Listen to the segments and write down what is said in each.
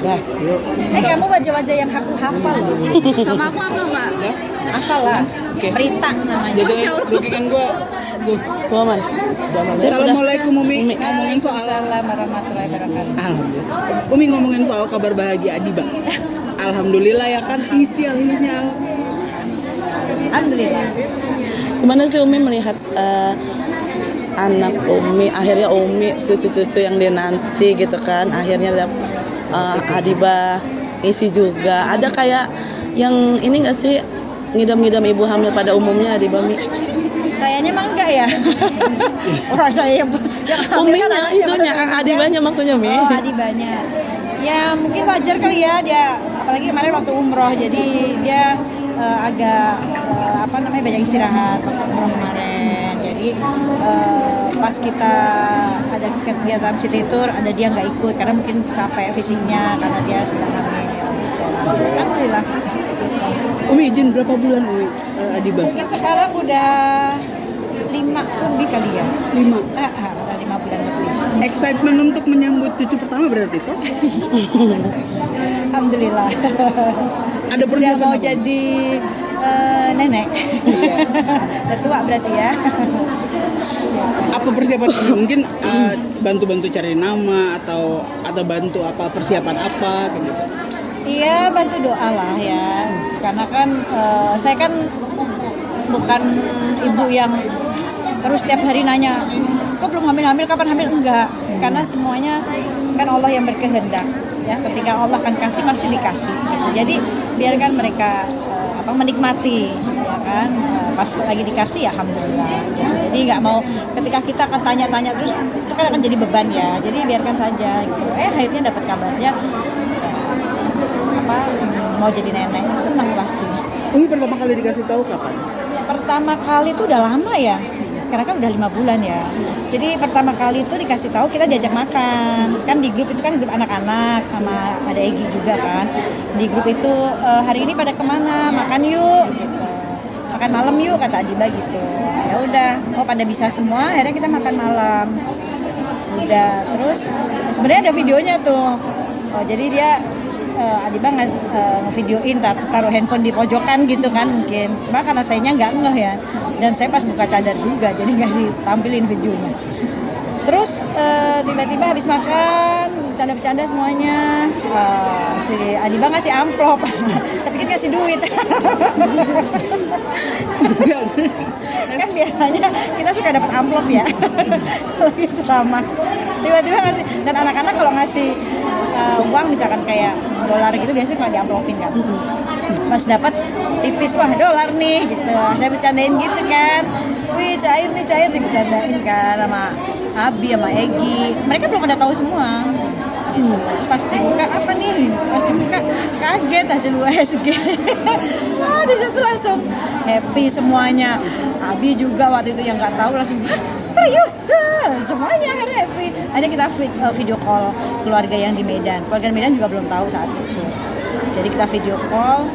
Nah, yuk. Kamu wajah-wajah yang aku hafal loh. Sama aku apa mbak? Hafal lah. Berita namanya. Jadi dukingan gue. Aman. Assalamualaikum Umi. Ngomongin soal Waalaikumsalam warahmatullahi wabarakatuh. Alhamdulillah. Umi ngomongin soal kabar bahagia Adiba. Alhamdulillah ya kan isi akhirnya. Alhamdulillah. Gimana sih Umi melihat anak Umi, akhirnya Umi, cucu-cucu yang dinanti gitu kan, akhirnya Adiba isi juga. Ada kayak yang ini nggak sih, ngidam-ngidam ibu hamil pada umumnya Adiba Mi? Sayanya mah enggak ya. Orang saya yang Umi kan lah anaknya, itunya, masa Adibanya maksudnya Mi. Oh, Adibanya. Ya mungkin wajar kali ya dia, apalagi kemarin waktu umroh, jadi dia agak banyak istirahat waktu umroh kemarin. Jadi pas kita ada kegiatan city tour, ada dia nggak ikut karena mungkin capek fisiknya karena dia sedang hamil. Alhamdulillah. Umi izin berapa bulan Umi Adiba? Mungkin sekarang udah 5 lebih kali ya. 5. Udah 5 bulan lebih. Excitement untuk menyambut cucu pertama berarti toh? Alhamdulillah. Ada Dia persiapan mau apa? jadi nenek. Udah tua berarti ya. Apa persiapan mungkin bantu-bantu cari nama atau bantu apa persiapan apa kayak gitu. Iya, bantu doa lah ya. Karena kan saya kan bukan ibu yang terus setiap hari nanya, kok belum hamil-hamil, kapan hamil? Enggak. Karena semuanya kan Allah yang berkehendak. Ya, ketika Allah akan kasih pasti dikasih. Gitu. Jadi biarkan mereka menikmati, ya kan. Pas lagi dikasih ya alhamdulillah. Ya. Jadi nggak mau ketika kita akan tanya-tanya terus itu kan akan jadi beban ya. Jadi biarkan saja. Gitu. Akhirnya dapat kabarnya mau jadi nenek, senang pasti. Umi pertama kali dikasih tahu kapan? Pertama kali itu udah lama ya, karena kan udah 5 bulan ya. Jadi pertama kali itu dikasih tahu kita diajak makan, kan di grup itu kan grup anak-anak sama ada Egi juga kan. Di grup itu hari ini pada kemana? Makan yuk, gitu. Makan malam yuk kata Adiba gitu. Ya udah, pada bisa semua. Akhirnya kita makan malam. Udah, terus sebenarnya ada videonya tuh. Jadi dia Adiba ngevideoin taruh handphone di pojokan gitu kan mungkin. Cuma karena sayanya nggak ngeh ya. Dan saya pas buka cadar juga, jadi nggak ditampilin videonya. Terus tiba-tiba habis makan, bercanda-bercanda semuanya. Si Adiba ngasih amplop, tapi kan ngasih duit. Kan biasanya kita suka dapat amplop ya, lagi ceramah. Tiba-tiba ngasih, dan anak-anak kalau ngasih uang misalkan kayak dolar gitu biasanya kalau diamplopin kan. Pas dapat tipis, wah dolar nih gitu. Saya bercandain gitu kan. Wih cair nih dibercandain kan sama Abi sama Egi. Mereka belum pada tahu semua. Pas dibuka apa nih? Pas dibuka kaget hasil USG. Wah di situ langsung happy semuanya. Abi juga waktu itu yang nggak tahu langsung serius, semuanya akhirnya happy. Akhirnya kita video call keluarga yang di Medan. Keluarga Medan juga belum tahu saat itu. Jadi kita video call,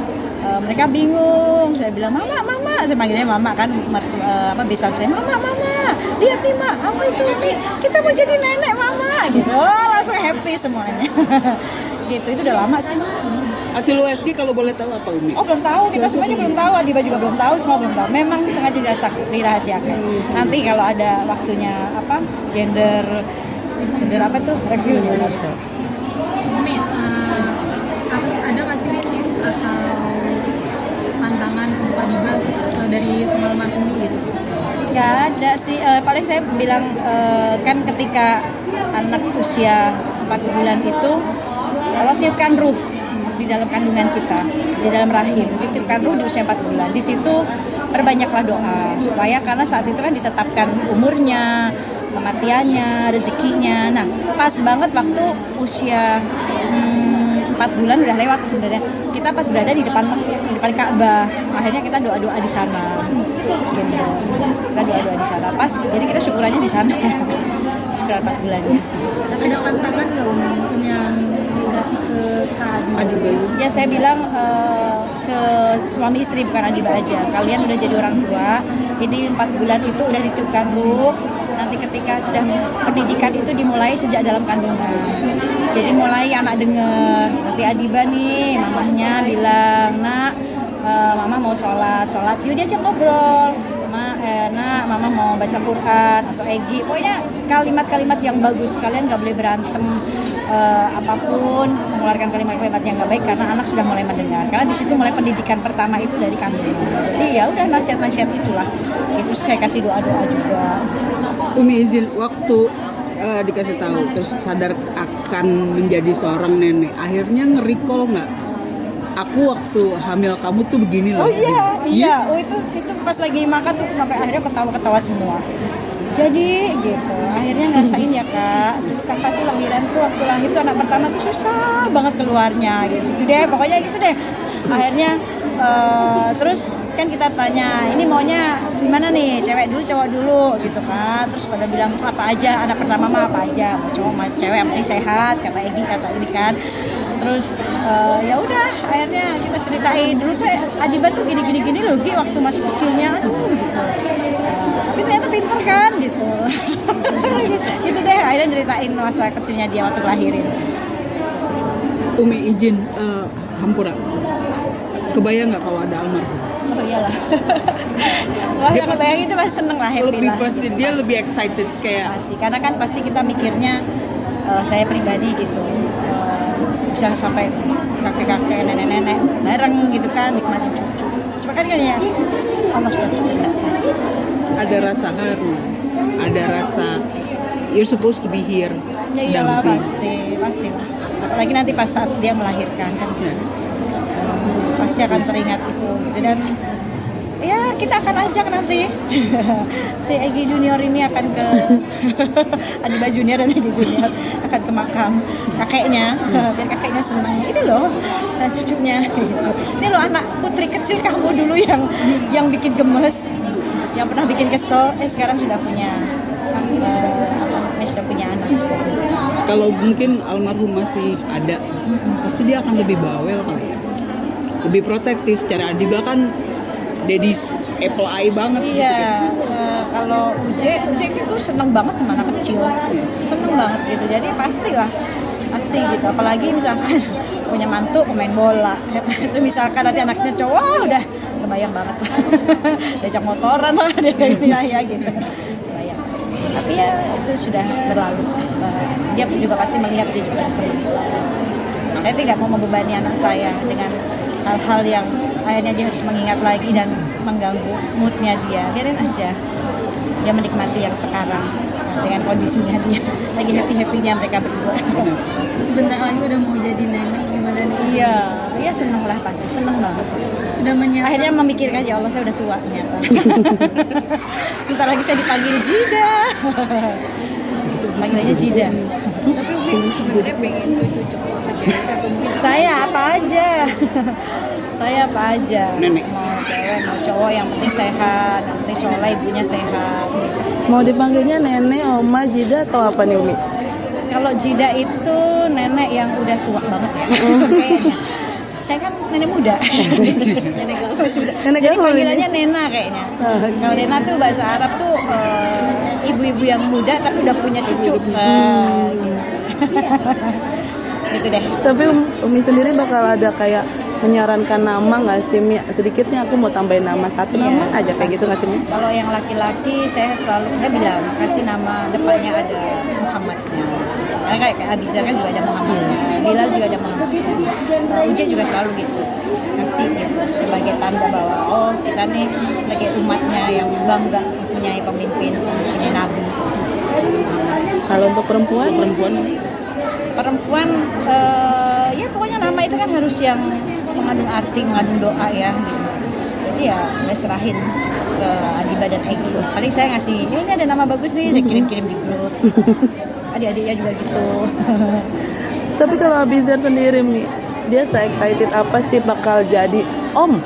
mereka bingung. Saya bilang mama, saya panggilnya mama kan, besan saya mama, lihat nih mak, apa itu nih? Kita mau jadi nenek mama, gitu. Langsung happy semuanya. Gitu, itu udah lama sih. Hasil USG kalau boleh tahu apa Umi? Oh belum tahu, kita semuanya belum tahu, Adiba juga belum tahu, semua belum tahu. Memang sengaja dirahasiakan. Nanti kalau ada waktunya gender apa tuh reviewnya. Umi, ada nggak sih tips atau pandangan untuk Adiba dari pengalaman Umi gitu? Nggak ada sih, paling saya bilang kan ketika anak usia 4 bulan itu Allah tiupkan ruh di dalam kandungan kita, di dalam rahim, ditiupkan ruh di usia 4 bulan. Di situ perbanyaklah doa supaya karena saat itu kan ditetapkan umurnya, kematiannya, rezekinya. Nah pas banget waktu usia 4 bulan udah lewat sih sebenarnya. Kita pas berada di depan Ka'bah, akhirnya kita doa-doa di sana. Gitu. Kita doa-doa di sana. Pas, jadi kita syukurannya di sana. Sekitar 4 bulannya. Tapi ada tantangan nggak Umi yang dikasih ke Kak Adiba? Ya saya bilang suami istri bukan Adiba aja. Kalian udah jadi orang tua. Jadi 4 bulan itu udah ditiupkan ruh. Nanti ketika sudah pendidikan itu dimulai sejak dalam kandungan. Jadi mulai anak dengar, nanti Adiba nih mamahnya bilang, nak mama mau sholat, yuk diajak ngobrol. Nak, mama mau baca Quran atau Egi, pokoknya kalimat-kalimat yang bagus. Kalian nggak boleh berantem apapun, mengeluarkan kalimat-kalimat yang nggak baik karena anak sudah mulai mendengar. Karena di situ mulai pendidikan pertama itu dari kandungan. Jadi ya udah nasihat-nasihat itulah. Itu saya kasih doa-doa juga. Umi izin waktu dikasih tahu terus sadar akan menjadi seorang nenek. Akhirnya nge-recall nggak? Aku waktu hamil kamu tuh begini loh. Oh iya. Oh itu pas lagi makan tuh sampai akhirnya ketawa-ketawa semua. Jadi gitu, akhirnya ngerasain ya kak. Kakak tuh lahiran tuh waktu lahir tuh anak pertama tuh susah banget keluarnya gitu deh. Pokoknya gitu deh. Akhirnya terus kan kita tanya, ini maunya gimana nih, cewek dulu cowok dulu gitu kan. Terus pada bilang apa aja, anak pertama mah apa aja, mau cowok mau cewek yang penting sehat, kata Egi kata ini kan. Terus ya udah akhirnya kita ceritain dulu tuh Adiba tuh gini loh Gi waktu masih kecilnya gitu. Tapi ternyata pinter kan gitu. Gitu deh akhirnya ceritain masa kecilnya dia waktu lahirin. Umi izin hampura. Kebayang nggak kalau ada almarhum? Oh iyalah. Wah, Dia yang bayang itu pasti seneng lah, happy Lebih lah. pasti dia lebih excited kayak Pasti, karena kan pasti kita mikirnya saya pribadi gitu bisa sampai kakek-kakek, nenek-nenek bareng gitu kan nikmatin cucu. Cuma kan ya Allah sudah tidak. ada rasa haru, ada rasa you're supposed to be here. Ya iyalah damping. pastilah. Apalagi nanti pas saat dia melahirkan kan, pasti akan teringat itu gitu. Dan ya kita akan ajak nanti si Egi Junior ini akan ke Adiba Junior dan Egi Junior akan ke makam kakeknya biar kakeknya senang. Ini loh cucunya ini loh anak putri kecil kamu dulu yang bikin gemes, yang pernah bikin kesel, sekarang sudah punya sudah punya anak. Kalau mungkin almarhum masih ada, pasti dia akan lebih bawel kali ya, lebih protektif. Secara Adiba kan daddy's apple eye banget. Iya, kalau Ujek itu seneng banget sama anak kecil, seneng banget gitu. Jadi pasti gitu. Apalagi misalkan punya mantu pemain bola, itu misalkan nanti anaknya cowok, udah kebayang banget. Diajak motoran lah, ya gitu. Kebayang. Tapi ya itu sudah berlalu. Dia juga pasti melihat, dia juga seneng. Saya tidak mau membebani anak saya dengan hal-hal yang akhirnya dia harus mengingat lagi dan mengganggu moodnya dia. Biarin aja dia menikmati yang sekarang dengan kondisinya dia lagi happy-happynya mereka berdua. Sebentar lagi udah mau jadi nenek, gimana nih? Iya seneng lah, pasti seneng banget. Sudah menyiapkan. Akhirnya memikirkan, ya Allah saya udah tua ternyata. Sebentar lagi saya dipanggil Jida. Panggilannya Jida. Tapi Umi sebenarnya pengen cucu cowok apa cewek sih, atau mungkin Saya apa aja. Saya apa aja. Nenek. Mau cewek, mau cowok, yang penting sehat, yang penting soleh, ibunya sehat. Mau dipanggilnya nenek, oma, Jida atau apa nih Umi? Kalau Jida itu nenek yang udah tua banget ya. Kayaknya. Saya kan nenek muda. Nenek gaul. Nenek Jadi gaul panggilannya Nena kayaknya. Kalau Nena tuh bahasa Arab tuh ibu-ibu yang muda tapi udah punya cucu. Gitu. Gitu deh. Tapi Umi sendiri bakal ada kayak menyarankan nama nggak sih Mi? Sedikitnya aku mau tambahin nama satu nama aja kayak gitu nggak sih Mi? Kalau yang laki-laki saya selalu bilang kasih nama depannya ada Muhammadnya. Karena kayak Abizar kan juga ada Muhammadnya, Bilal juga ada Muhammadnya. Uje juga selalu gitu. Kasih gitu sebagai tanda bahwa oh kita nih sebagai umatnya yang bangga mempunyai pemimpin, mempunyai nabi. Kalau untuk perempuan Ya pokoknya nama itu kan harus yang mengandung arti, mengandung doa ya gitu. Jadi ya saya serahin ke Adiba dan Egi. Paling saya ngasih, ini ada nama bagus nih, saya kirim-kirim di grup. Adik-adiknya juga gitu. Tapi kalau Abizar sendiri Mi, dia se-excited apa sih bakal jadi om?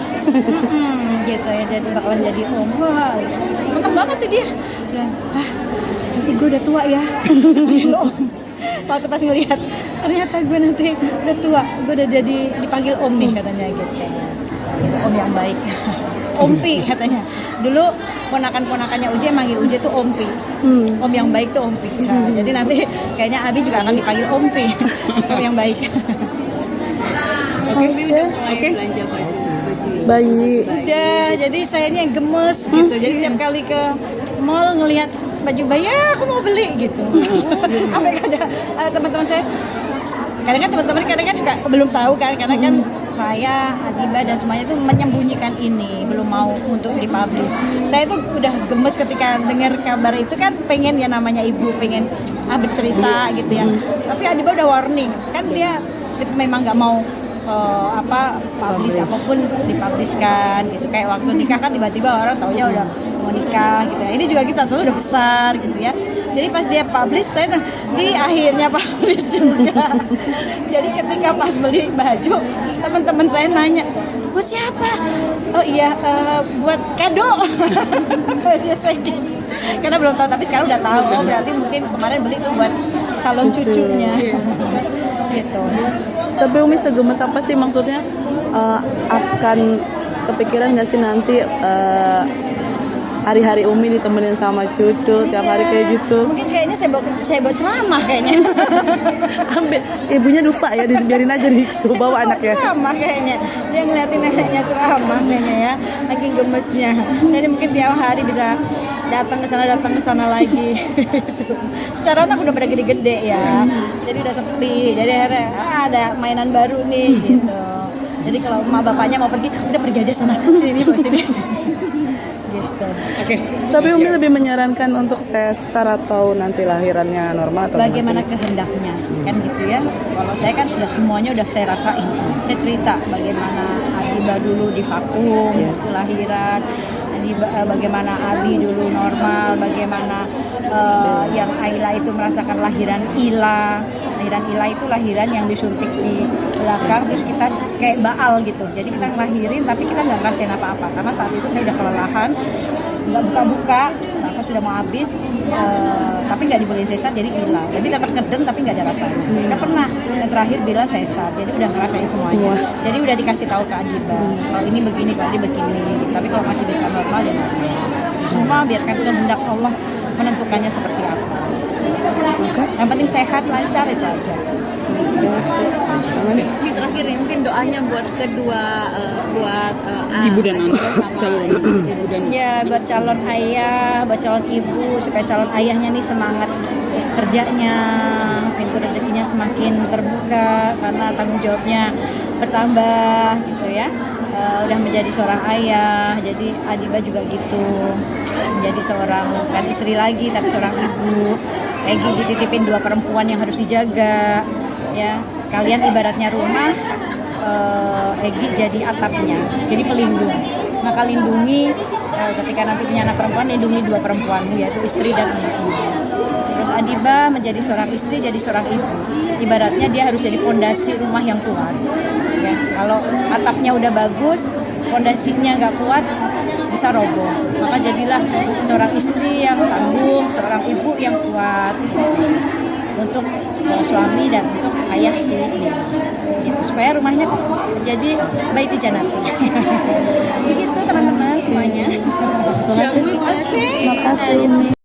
Gitu ya, jadi bakalan jadi om. Wah, seneng banget sih dia. Dan nanti gue udah tua ya. Om. Waktu pas ngelihat ternyata gue nanti udah tua, gue udah jadi dipanggil om nih katanya gitu. Gitu, om yang baik. Ompi katanya. Dulu ponakan-ponakannya Uje manggil Uje tuh Ompi. Om yang baik tuh Ompi. Nah, jadi nanti kayaknya Abi juga akan dipanggil Ompi. Om yang baik. Oke. belanja baju Bayi. Udah, jadi saya ini yang gemes gitu. Jadi tiap kali ke mall ngelihat baju bayi, ya aku mau beli gitu. Sampai ada teman-teman saya. Kadang kan teman-teman kan suka belum tahu kan, karena kan saya, Adiba dan semuanya itu menyembunyikan ini, belum mau untuk dipublish. Saya tuh udah gemes ketika dengar kabar itu kan, pengen ya namanya ibu pengen bercerita gitu ya. Tapi Adiba udah warning, kan dia memang nggak mau publish apapun dipublishkan gitu. Kayak waktu nikah kan tiba-tiba orang taunya udah mau nikah gitu. Ini juga kita tuh udah besar gitu ya. Jadi pas dia publish saya tuh akhirnya publish juga. Jadi ketika pas beli baju teman-teman saya nanya, buat siapa? Oh iya, buat kado. Dia saya gitu. Karena belum tahu, tapi sekarang udah tahu. Oh berarti mungkin kemarin beli tuh buat calon cucunya. Gitu. Tapi Umi segemes apa sih, maksudnya akan kepikiran nggak sih nanti hari-hari Umi ditemenin sama cucu tiap hari kayak gitu? Mungkin kayaknya saya buat ceramah kayaknya. Ambil ibunya lupa ya, biarin aja nih tuh bawa anaknya. Ceramah kayaknya. Dia ngeliatin neneknya ceramah kayaknya ya. Lagi gemesnya. Jadi mungkin tiap hari bisa datang ke sana lagi. Secara anak udah pada gede-gede ya. Jadi udah sepi. Jadi ada mainan baru nih gitu. Jadi kalau emak bapaknya mau pergi, udah pergi aja sana. Sini sini. Gitu. Oke. Tapi Umi lebih menyarankan untuk sesar atau nanti lahirannya normal atau Bagaimana gimana sih? kehendaknya kan gitu ya. Kalau saya kan sudah semuanya udah saya rasain. Saya cerita bagaimana Adiba dulu di vakum waktu lahiran, bagaimana Abi dulu normal, bagaimana yang Ayla itu merasakan lahiran Ila. Lahiran Ila itu lahiran yang disuntik di belakang, terus kita kayak baal gitu. Jadi kita ngelahirin tapi kita nggak ngerasain apa-apa karena saat itu saya udah kelelahan, nggak buka-buka, nafas sudah mau habis, tapi nggak dibolehin sesar jadi Ila. Jadi tetap ngeden tapi nggak ada rasanya. Udah pernah yang terakhir bilang sesar, jadi udah ngerasain semuanya. Jadi udah dikasih tahu ke Adiba, kalau ini begini, kalau ini begini. Tapi kalau masih bisa normal ya normal. Semua biarkan kehendak Allah menentukannya seperti apa. Yang penting sehat, lancar itu aja. ini terakhir nih mungkin doanya buat kedua Ibu dan anak. sama Calon ibu dan Ya buat calon ayah, buat calon ibu, supaya calon ayahnya nih semangat kerjanya, pintu rezekinya semakin terbuka karena tanggung jawabnya bertambah gitu ya. Udah menjadi seorang ayah, jadi Adiba juga gitu, menjadi seorang bukan istri lagi tapi seorang ibu. Egi dititipin 2 perempuan yang harus dijaga ya. Kalian ibaratnya rumah, Egi jadi atapnya, jadi pelindung. Maka lindungi ketika nanti punya anak perempuan, lindungi 2 perempuan yaitu istri dan anaknya. Terus Adiba menjadi seorang istri, jadi seorang ibu. Ibaratnya dia harus jadi fondasi rumah yang kuat. Ya, kalau atapnya udah bagus, fondasinya nggak kuat, bisa roboh. Maka jadilah seorang istri yang tangguh, seorang ibu yang kuat untuk suami dan untuk ayah sih. Gitu, supaya rumahnya menjadi baiti janati. Begitu teman-teman semuanya. Siap, Umi, makasih. Makasih Umi.